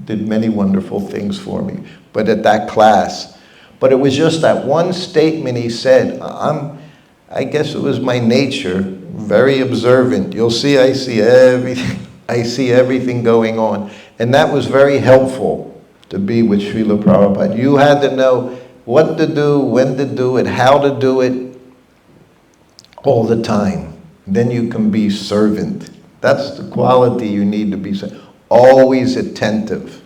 did many wonderful things for me. But at that class, but it was just that one statement he said. I guess it was my nature, very observant. You'll see, I see everything going on. And that was very helpful to be with Srila Prabhupada. You had to know what to do, when to do it, how to do it, all the time. Then you can be servant. That's the quality you need to be, always attentive.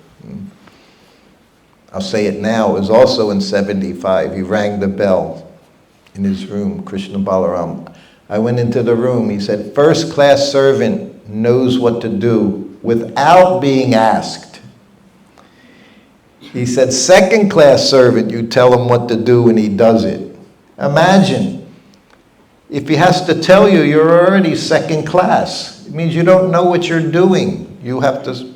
I'll say it now. It was also in 75. He rang the bell in his room, Krishna Balaram. I went into the room. He said, first class servant knows what to do without being asked. He said, second class servant, you tell him what to do and he does it. Imagine, if he has to tell you, you're already second class. It means you don't know what you're doing. You have to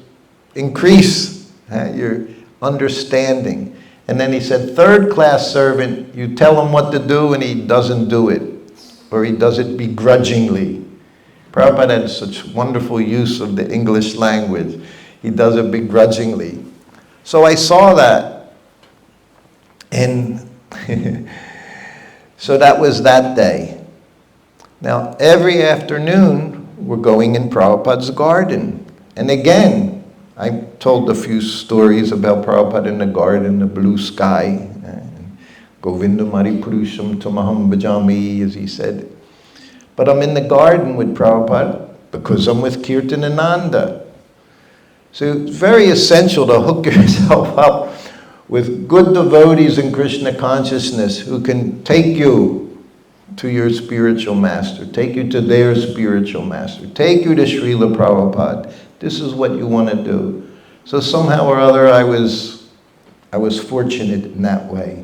increase your understanding. And then he said, third class servant, you tell him what to do and he doesn't do it. Or he does it begrudgingly. Prabhupada had such wonderful use of the English language. He does it begrudgingly. So I saw that. And so that was that day. Now, every afternoon, we're going in Prabhupada's garden. And again, I told a few stories about Prabhupada in the garden, the blue sky. Govinda Mari Purusham Tamaham Bhajami, as he said. But I'm in the garden with Prabhupada because I'm with Kirtanananda. So it's very essential to hook yourself up with good devotees in Krishna consciousness who can take you to your spiritual master, take you to their spiritual master, take you to Srila Prabhupada. This is what you want to do. So somehow or other I was fortunate in that way.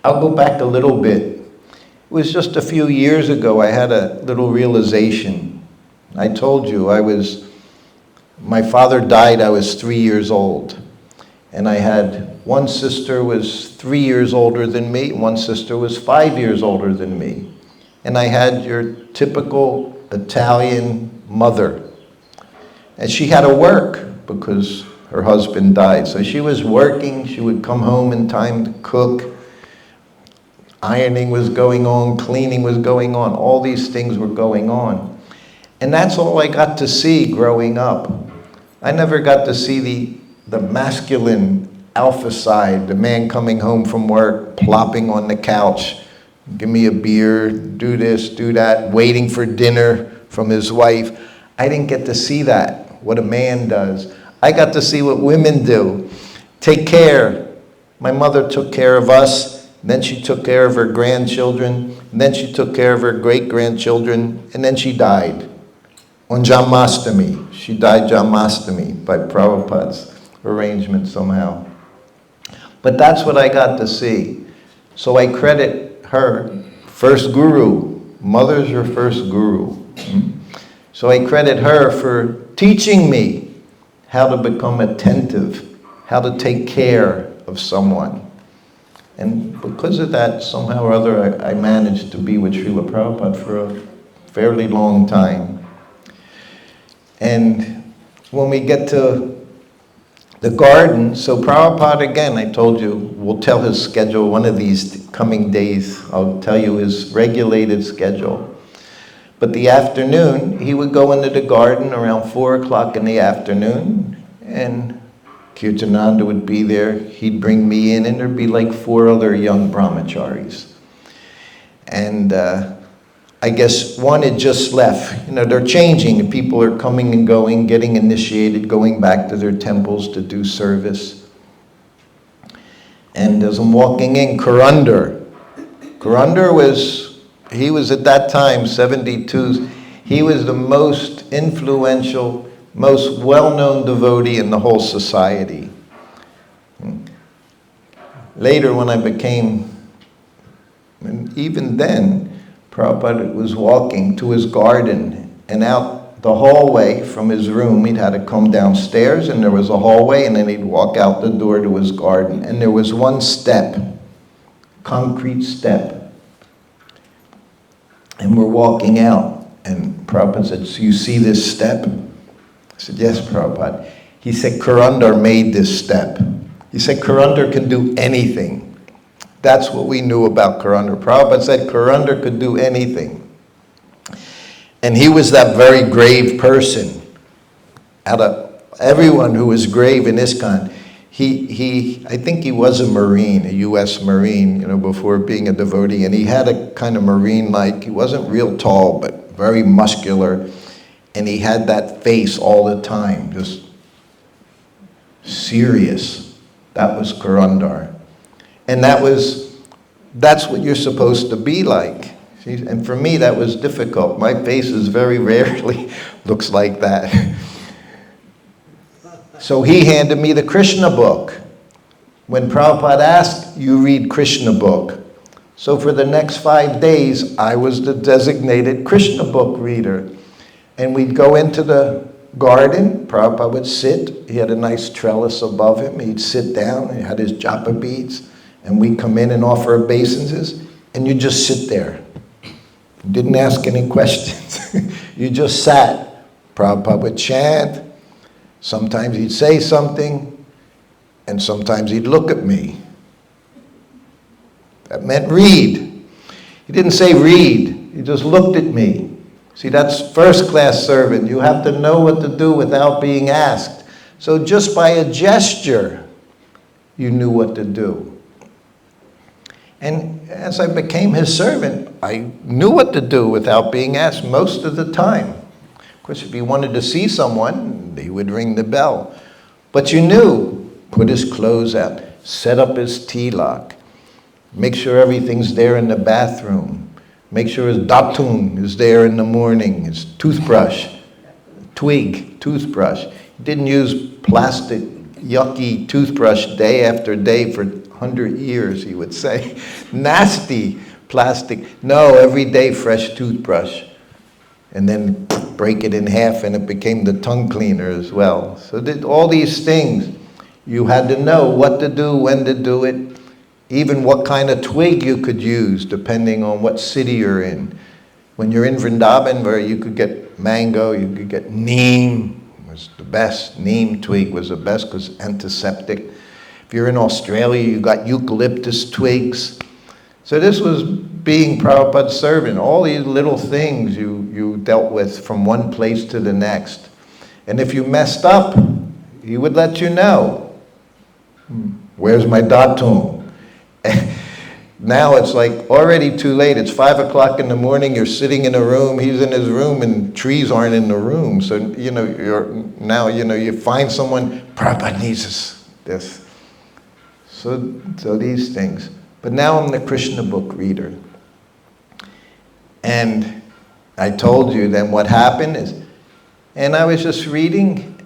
I'll go back a little bit. It was just a few years ago I had a little realization. I told you my father died, I was 3 years old. And I had one sister was 3 years older than me, one sister was 5 years older than me. And I had your typical Italian mother. And she had to work because her husband died. So she was working, she would come home in time to cook. Ironing was going on, cleaning was going on, all these things were going on. And that's all I got to see growing up. I never got to see the masculine alpha side, the man coming home from work, plopping on the couch, give me a beer, do this, do that, waiting for dinner from his wife. I didn't get to see that, what a man does. I got to see what women do. Take care. My mother took care of us. Then she took care of her grandchildren, and then she took care of her great-grandchildren, and then she died on Janmashtami. She died Janmashtami by Prabhupada's arrangement somehow. But that's what I got to see. So I credit her, first guru. Mother's your first guru. So I credit her for teaching me how to become attentive, how to take care of someone. And because of that, somehow or other, I managed to be with Srila Prabhupada for a fairly long time. And when we get to the garden, so Prabhupada, again, I told you, will tell his schedule one of these coming days. I'll tell you his regulated schedule. But the afternoon, he would go into the garden around 4 o'clock in the afternoon, and Kirtananda would be there, he'd bring me in, and there'd be like 4 other young brahmacharis. And I guess one had just left. You know, they're changing. People are coming and going, getting initiated, going back to their temples to do service. And as I'm walking in, Kurandar he was at that time, 72, he was the most influential, most well-known devotee in the whole society. Later when I became, and even then, Prabhupada was walking to his garden, and out the hallway from his room, he'd had to come downstairs, and there was a hallway, and then he'd walk out the door to his garden. And there was one step, concrete step. And we're walking out, and Prabhupada said, "So you see this step?" I said, "Yes, Prabhupada." He said, "Kurandar made this step." He said, "Kurandar can do anything." That's what we knew about Kurandar. Prabhupada said Kurandar could do anything. And he was that very grave person. Out of everyone who was grave in ISKCON, I think he was a Marine, a U.S. Marine, before being a devotee. And he had a kind of Marine-like, he wasn't real tall, but very muscular. And he had that face all the time, just serious. That was Kurandar. And that's what you're supposed to be like. And for me, that was difficult. My face is very rarely looks like that. So he handed me the Krishna book. When Prabhupada asked, you read Krishna book. So for the next 5 days, I was the designated Krishna book reader. And we'd go into the garden. Prabhupada would sit. He had a nice trellis above him. He'd sit down. He had his japa beads. And we'd come in and offer obeisances. And you just sit there. Didn't ask any questions. You just sat. Prabhupada would chant. Sometimes he'd say something, and sometimes he'd look at me. That meant read. He didn't say read. He just looked at me. See, that's first-class servant. You have to know what to do without being asked. So just by a gesture, you knew what to do. And as I became his servant, I knew what to do without being asked most of the time. Of course, if he wanted to see someone, he would ring the bell. But you knew, put his clothes out, set up his tilak, make sure everything's there in the bathroom, make sure his datun is there in the morning, his toothbrush, toothbrush. He didn't use plastic, yucky toothbrush day after day for 100 years, he would say. Nasty plastic. No, every day fresh toothbrush. And then break it in half and it became the tongue cleaner as well. So all these things, you had to know what to do, when to do it, even what kind of twig you could use depending on what city you're in. When you're in Vrindavan, where you could get mango, you could get neem, was the best. Neem twig was the best because antiseptic. If you're in Australia, you got eucalyptus twigs. So this was being Prabhupada's servant. All these little things you dealt with from one place to the next. And if you messed up, he would let you know. Where's my datum? Now it's like already too late. It's 5 o'clock in the morning. You're sitting in a room. He's in his room, and trees aren't in the room. So you find someone. Prabhupada needs this. So these things. But now I'm the Krishna book reader. And I told you then what happened is, and I was just reading,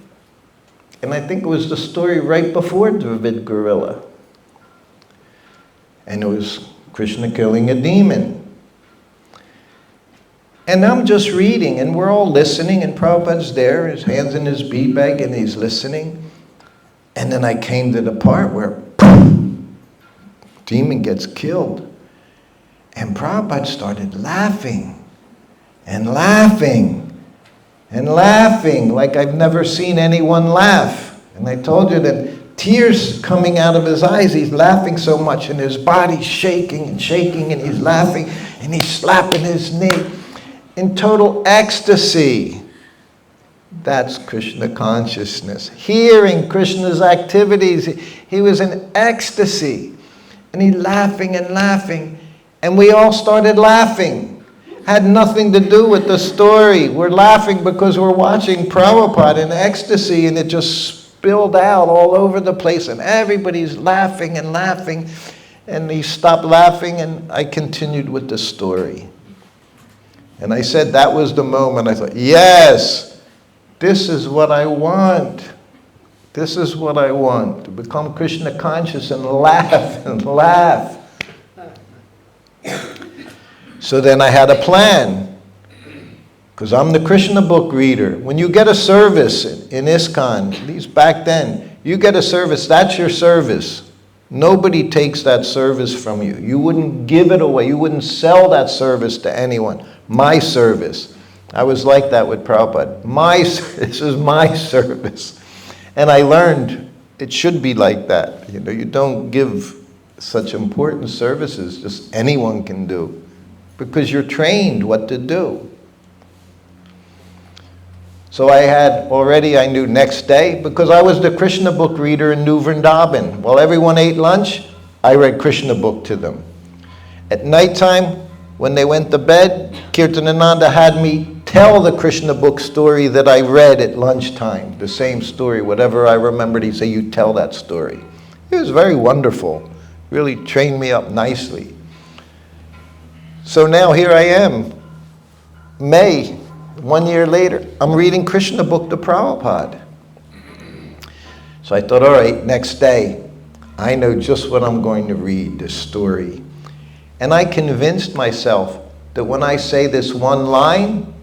and I think it was the story right before Dravid Gorilla. And it was Krishna killing a demon. And I'm just reading, and we're all listening, and Prabhupada's there, his hands in his bead bag, and he's listening. And then I came to the part where demon gets killed. And Prabhupada started laughing and laughing and laughing like I've never seen anyone laugh. And I told you that tears coming out of his eyes, he's laughing so much, and his body's shaking and shaking, and he's laughing, and he's slapping his knee in total ecstasy. That's Krishna consciousness. Hearing Krishna's activities, he was in ecstasy. And he's laughing and laughing. And we all started laughing. Had nothing to do with the story. We're laughing because we're watching Prabhupada in ecstasy, and it just spilled out all over the place. And everybody's laughing and laughing. And he stopped laughing, and I continued with the story. And I said that was the moment I thought, yes, this is what I want. This is what I want, to become Krishna conscious and laugh and laugh. So then I had a plan, because I'm the Krishna book reader. When you get a service in ISKCON, at least back then, you get a service, that's your service. Nobody takes that service from you. You wouldn't give it away. You wouldn't sell that service to anyone. My service. I was like that with Prabhupada. This is my service. And I learned it should be like that. You know, you don't give such important services just anyone can do, because you're trained what to do. So I knew next day, because I was the Krishna book reader in New Vrindavan. While everyone ate lunch, I read Krishna book to them. At nighttime, when they went to bed, Kirtanananda had me tell the Krishna book story that I read at lunchtime. The same story, whatever I remembered, he'd say, you tell that story. It was very wonderful. Really trained me up nicely. So now here I am, May. 1 year later, I'm reading Krishna book to Prabhupada. So I thought, all right, next day, I know just what I'm going to read, this story. And I convinced myself that when I say this one line,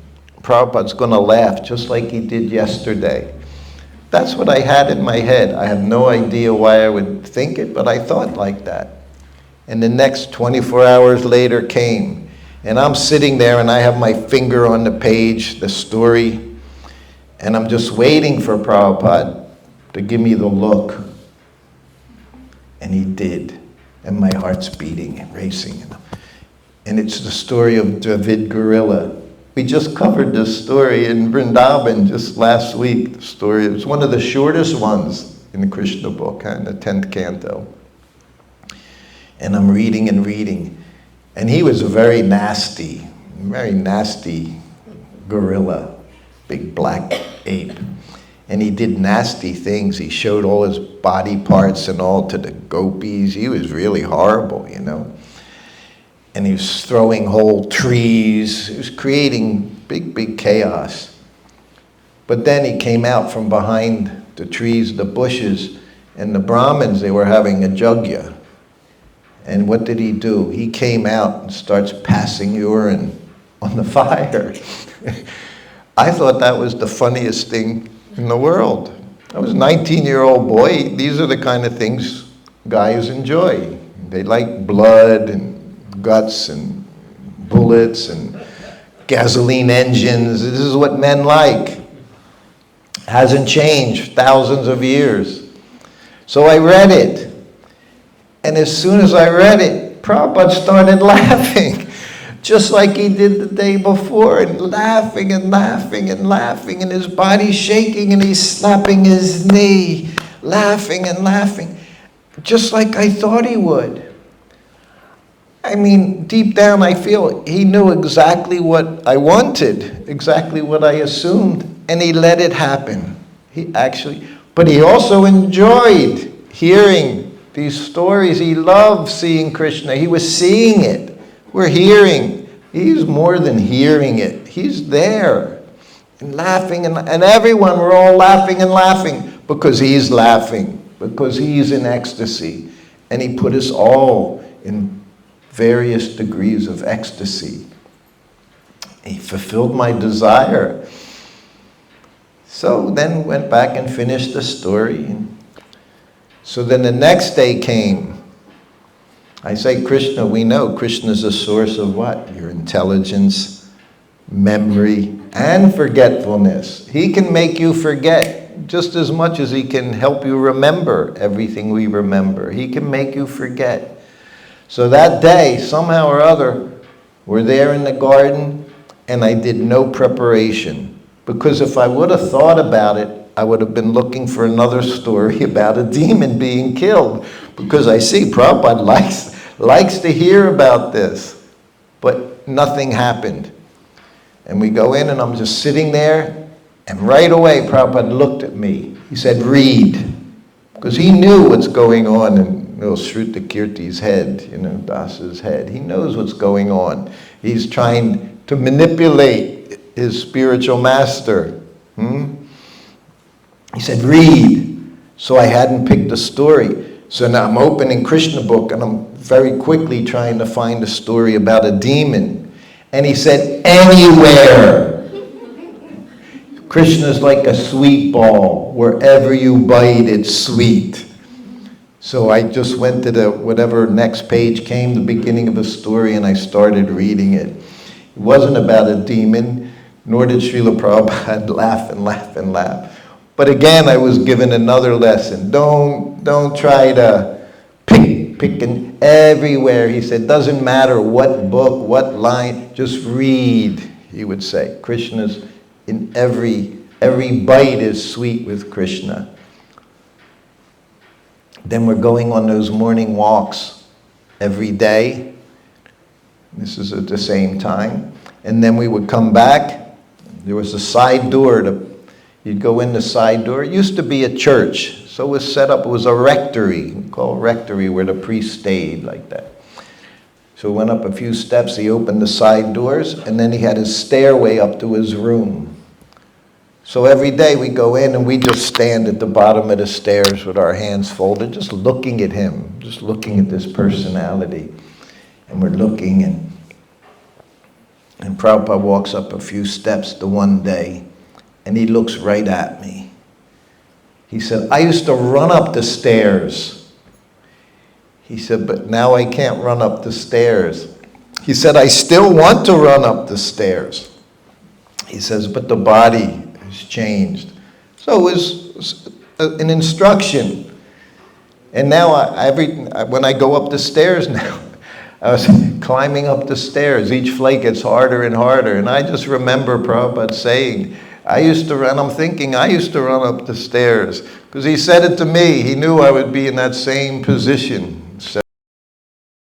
Prabhupada's going to laugh just like he did yesterday. That's what I had in my head. I have no idea why I would think it, but I thought like that. And the next 24 hours later came. And I'm sitting there and I have my finger on the page, the story, and I'm just waiting for Prabhupada to give me the look. And he did. And my heart's beating and racing. And it's the story of Dravid Gorilla. We just covered this story in Vrindavan just last week. The story, it was one of the shortest ones in the Krishna book, in the 10th canto. And I'm reading and reading. And he was a very nasty gorilla, big black ape. And he did nasty things. He showed all his body parts and all to the gopis. He was really horrible, you know. And he was throwing whole trees. He was creating big chaos. But then he came out from behind the trees, the bushes, and the Brahmins, they were having a jugya. And what did he do? He came out and starts passing urine on the fire. I thought that was the funniest thing in the world. I was a 19-year-old boy. These are the kind of things guys enjoy. They like blood and guts and bullets and gasoline engines. This is what men like. Hasn't changed thousands of years. So I read it. And as soon as I read it, Prabhupada started laughing, just like he did the day before, and laughing and laughing and laughing, and his body's shaking, and he's slapping his knee, laughing and laughing, just like I thought he would. I mean, deep down I feel he knew exactly what I wanted, exactly what I assumed, and he let it happen. But he also enjoyed hearing these stories. He loved seeing Krishna. He was seeing it. We're hearing. He's more than hearing it. He's there and laughing, and everyone, we're all laughing and laughing because he's laughing, because he's in ecstasy. And he put us all in various degrees of ecstasy. He fulfilled my desire. So then went back and finished the story. So then the next day came. I say Krishna, we know Krishna is a source of what? Your intelligence, memory, and forgetfulness. He can make you forget just as much as he can help you remember everything we remember. He can make you forget. So that day, somehow or other, we're there in the garden, and I did no preparation. Because if I would have thought about it, I would have been looking for another story about a demon being killed, because I see Prabhupada likes to hear about this, but nothing happened. And we go in and I'm just sitting there, and right away Prabhupada looked at me. He said, read, because he knew what's going on in Sruta Kirti's head, Dasa's head. He knows what's going on. He's trying to manipulate his spiritual master. He said, read. So I hadn't picked a story. So now I'm opening Krishna book, and I'm very quickly trying to find a story about a demon. And he said, anywhere. Krishna's like a sweet ball. Wherever you bite, it's sweet. So I just went to whatever next page came, the beginning of a story, and I started reading it. It wasn't about a demon, nor did Srila Prabhupada laugh and laugh and laugh. But again, I was given another lesson. Don't try to pick and everywhere. He said, doesn't matter what book, what line, just read, he would say. Krishna's in every bite is sweet with Krishna. Then we're going on those morning walks every day. This is at the same time. And then we would come back. There was a side door. You'd go in the side door. It used to be a church. So it was set up. It was a rectory. We call it rectory, where the priest stayed like that. So we went up a few steps. He opened the side doors. And then he had his stairway up to his room. So every day we go in and we just stand at the bottom of the stairs with our hands folded, just looking at him, just looking at this personality. And we're looking, and Prabhupada walks up a few steps the one day, and he looks right at me. He said, I used to run up the stairs. He said, but now I can't run up the stairs. He said, I still want to run up the stairs. He says, but the body has changed. So it was an instruction. And now when I go up the stairs now, I was climbing up the stairs. Each flight gets harder and harder. And I just remember Prabhupada saying, I used to run up the stairs. Because he said it to me. He knew I would be in that same position.